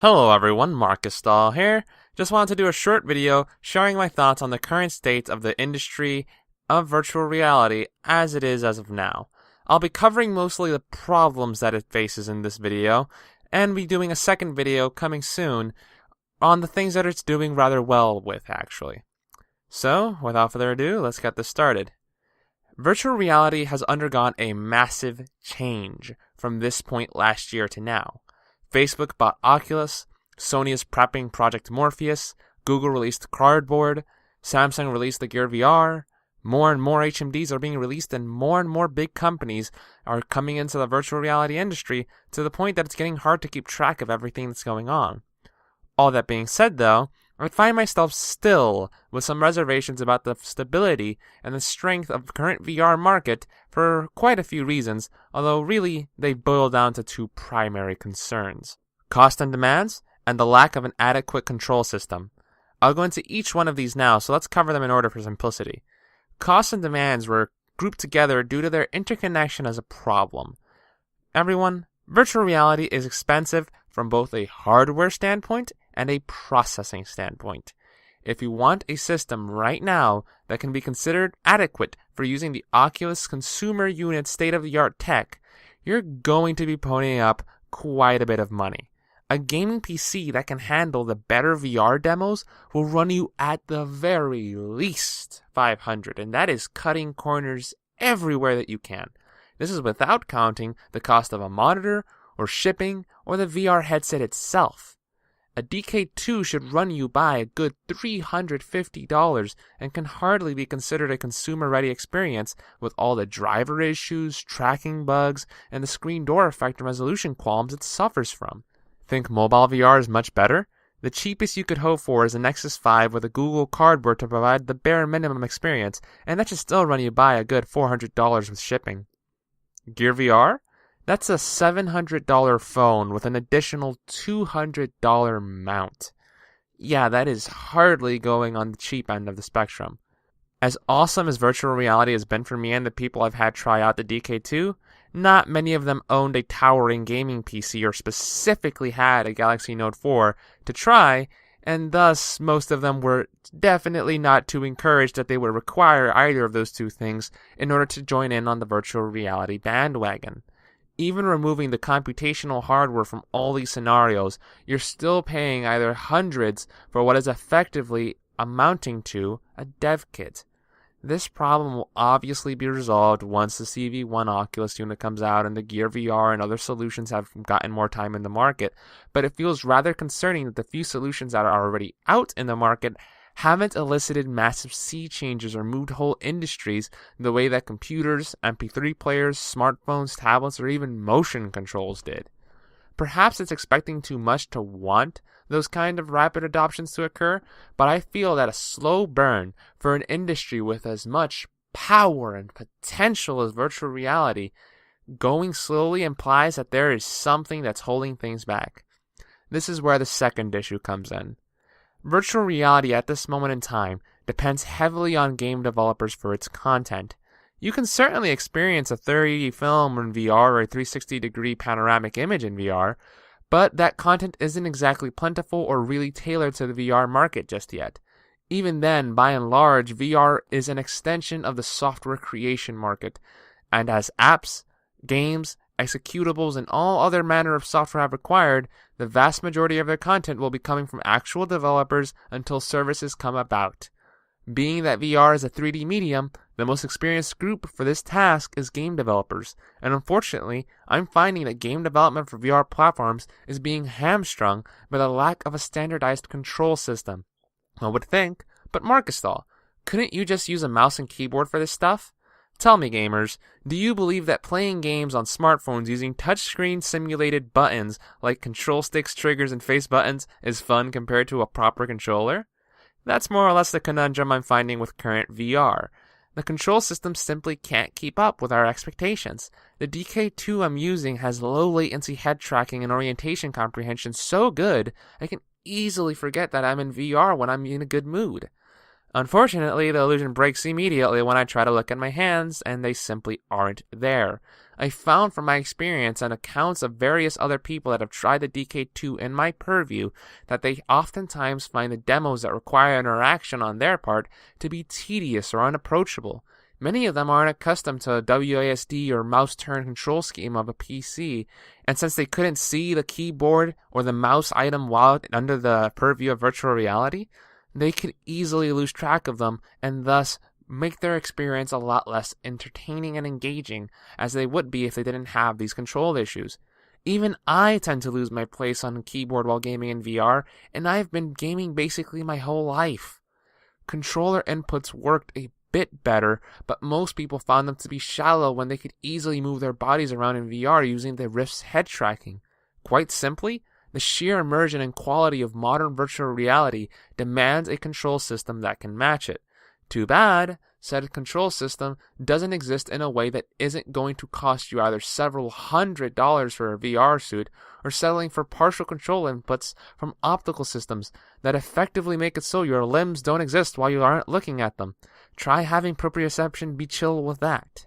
Hello everyone, MarkystalVR here. Just wanted to do a short video sharing my thoughts on the current state of the industry of virtual reality as it is as of now. I'll be covering mostly the problems that it faces in this video, and be doing a second video coming soon on the things that it's doing rather well with, actually. So, without further ado, let's get this started. Virtual reality has undergone a massive change from this point last year to now. Facebook bought Oculus, Sony is prepping Project Morpheus, Google released Cardboard, Samsung released the Gear VR, more and more HMDs are being released, and more big companies are coming into the virtual reality industry to the point that it's getting hard to keep track of everything that's going on. All that being said though, I find myself still with some reservations about the stability and the strength of the current VR market for quite a few reasons, although really they boil down to two primary concerns: cost and demands, and the lack of an adequate control system. I'll go into each one of these now, so let's cover them in order for simplicity. Costs and demands were grouped together due to their interconnection as a problem. Everyone, virtual reality is expensive from both a hardware standpoint and a processing standpoint. If you want a system right now that can be considered adequate for using the Oculus consumer unit state-of-the-art tech, you're going to be ponying up quite a bit of money. A gaming PC that can handle the better VR demos will run you at the very least $500, and that is cutting corners everywhere that you can. This is without counting the cost of a monitor or shipping or the VR headset itself. A DK2 should run you by a good $350 and can hardly be considered a consumer-ready experience with all the driver issues, tracking bugs, and the screen door effect and resolution qualms it suffers from. Think mobile VR is much better? The cheapest you could hope for is a Nexus 5 with a Google Cardboard to provide the bare minimum experience, and that should still run you by a good $400 with shipping. Gear VR? That's a $700 phone with an additional $200 mount. Yeah, that is hardly going on the cheap end of the spectrum. As awesome as virtual reality has been for me and the people I've had try out the DK2, not many of them owned a towering gaming PC or specifically had a Galaxy Note 4 to try, and thus most of them were definitely not too encouraged that they would require either of those two things in order to join in on the virtual reality bandwagon. Even removing the computational hardware from all these scenarios, you're still paying either hundreds for what is effectively amounting to a dev kit. This problem will obviously be resolved once the CV1 Oculus unit comes out and the Gear VR and other solutions have gotten more time in the market, but it feels rather concerning that the few solutions that are already out in the market haven't elicited massive sea changes or moved whole industries the way that computers, MP3 players, smartphones, tablets, or even motion controls did. Perhaps it's expecting too much to want those kind of rapid adoptions to occur, but I feel that a slow burn for an industry with as much power and potential as virtual reality going slowly implies that there is something that's holding things back. This is where the second issue comes in. Virtual reality at this moment in time depends heavily on game developers for its content. You can certainly experience a 30D film in VR or a 360-degree panoramic image in VR, but that content isn't exactly plentiful or really tailored to the VR market just yet. Even then, by and large, VR is an extension of the software creation market, and as apps, games, executables, and all other manner of software have required, the vast majority of their content will be coming from actual developers until services come about. Being that VR is a 3D medium, the most experienced group for this task is game developers, and unfortunately, I'm finding that game development for VR platforms is being hamstrung by the lack of a standardized control system. I would think, but Markystal, couldn't you just use a mouse and keyboard for this stuff? Tell me, gamers, do you believe that playing games on smartphones using touchscreen simulated buttons like control sticks, triggers, and face buttons is fun compared to a proper controller? That's more or less the conundrum I'm finding with current VR. The control system simply can't keep up with our expectations. The DK2 I'm using has low latency head tracking and orientation comprehension so good I can easily forget that I'm in VR when I'm in a good mood. Unfortunately, the illusion breaks immediately when I try to look at my hands, and they simply aren't there. I found from my experience and accounts of various other people that have tried the DK2 in my purview that they oftentimes find the demos that require interaction on their part to be tedious or unapproachable. Many of them aren't accustomed to a WASD or mouse turn control scheme of a PC, and since they couldn't see the keyboard or the mouse item while under the purview of virtual reality, they could easily lose track of them and thus make their experience a lot less entertaining and engaging as they would be if they didn't have these control issues. Even I tend to lose my place on a keyboard while gaming in VR, and I've been gaming basically my whole life. Controller inputs worked a bit better, but most people found them to be shallow when they could easily move their bodies around in VR using the Rift's head tracking. Quite simply, the sheer immersion and quality of modern virtual reality demands a control system that can match it. Too bad, said control system doesn't exist in a way that isn't going to cost you either several $100s for a VR suit or settling for partial control inputs from optical systems that effectively make it so your limbs don't exist while you aren't looking at them. Try having proprioception be chill with that.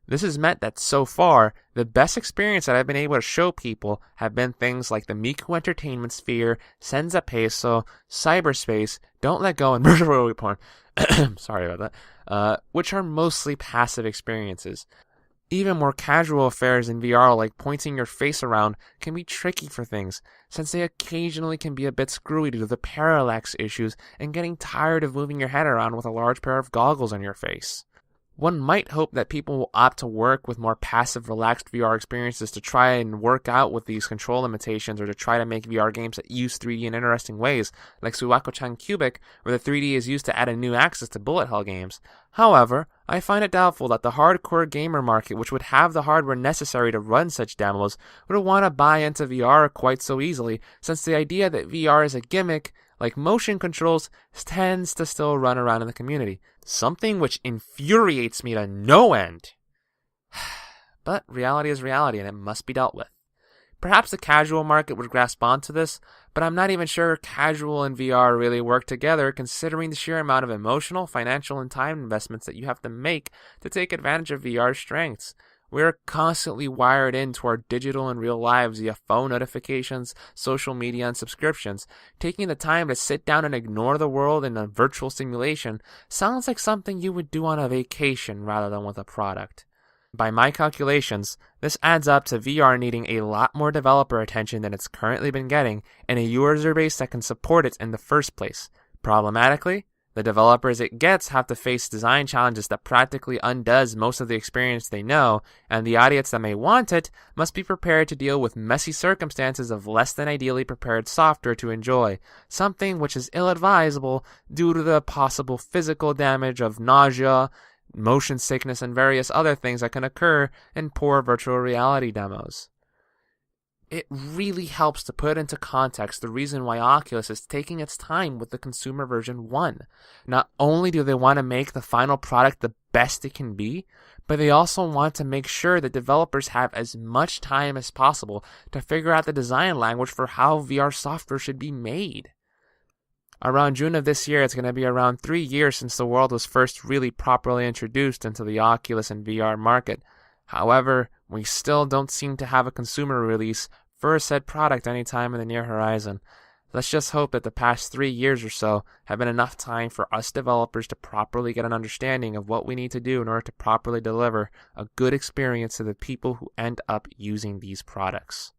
This has meant that so far, the best experience that I've been able to show people have been things like the Miku Entertainment Sphere, Senza Peso, Cyberspace, Don't Let Go, and Virtual Reporn. Sorry about that. Which are mostly passive experiences. Even more casual affairs in VR like pointing your face around can be tricky for things, since they occasionally can be a bit screwy due to the parallax issues and getting tired of moving your head around with a large pair of goggles on your face. One might hope that people will opt to work with more passive, relaxed VR experiences to try and work out with these control limitations or to try to make VR games that use 3D in interesting ways, like Suwako-chan Cubic, where the 3D is used to add a new axis to bullet hell games. However, I find it doubtful that the hardcore gamer market, which would have the hardware necessary to run such demos, would want to buy into VR quite so easily, since the idea that VR is a gimmick, like motion controls, tends to still run around in the community. Something which infuriates me to no end. But reality is reality, and it must be dealt with. Perhaps the casual market would grasp onto this, but I'm not even sure casual and VR really work together, considering the sheer amount of emotional, financial, and time investments that you have to make to take advantage of VR's strengths. We're constantly wired into our digital and real lives via phone notifications, social media, and subscriptions. Taking the time to sit down and ignore the world in a virtual simulation sounds like something you would do on a vacation rather than with a product. By my calculations, this adds up to VR needing a lot more developer attention than it's currently been getting, and a user base that can support it in the first place. Problematically, the developers it gets have to face design challenges that practically undoes most of the experience they know, and the audience that may want it must be prepared to deal with messy circumstances of less than ideally prepared software to enjoy, something which is ill-advisable due to the possible physical damage of nausea, motion sickness, and various other things that can occur in poor virtual reality demos. It really helps to put into context the reason why Oculus is taking its time with the consumer version 1. Not only do they want to make the final product the best it can be, but they also want to make sure that developers have as much time as possible to figure out the design language for how VR software should be made. Around June of this year, it's going to be around 3 years since the world was first really properly introduced into the Oculus and VR market. However, we still don't seem to have a consumer release for said product anytime in the near horizon. Let's just hope that the past 3 years or so have been enough time for us developers to properly get an understanding of what we need to do in order to properly deliver a good experience to the people who end up using these products.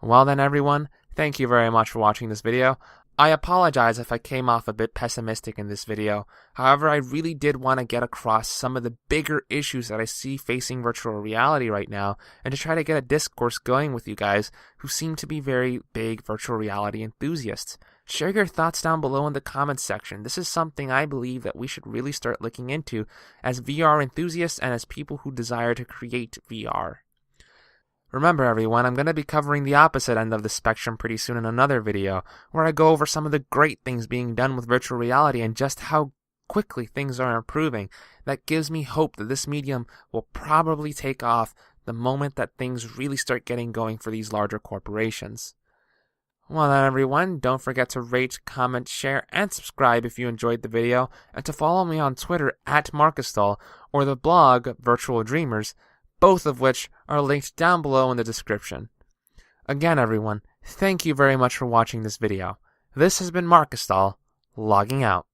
Well then everyone, thank you very much for watching this video. I apologize if I came off a bit pessimistic in this video. However, I really did want to get across some of the bigger issues that I see facing virtual reality right now, and to try to get a discourse going with you guys who seem to be very big virtual reality enthusiasts. Share your thoughts down below in the comments section. This is something I believe that we should really start looking into as VR enthusiasts and as people who desire to create VR. Remember everyone, I'm going to be covering the opposite end of the spectrum pretty soon in another video, where I go over some of the great things being done with virtual reality and just how quickly things are improving. That gives me hope that this medium will probably take off the moment that things really start getting going for these larger corporations. Well then everyone, don't forget to rate, comment, share, and subscribe if you enjoyed the video, and to follow me on Twitter at Markystal or the blog Virtual Dreamers, both of which are linked down below in the description. Again everyone, thank you very much for watching this video. This has been Markystal, logging out.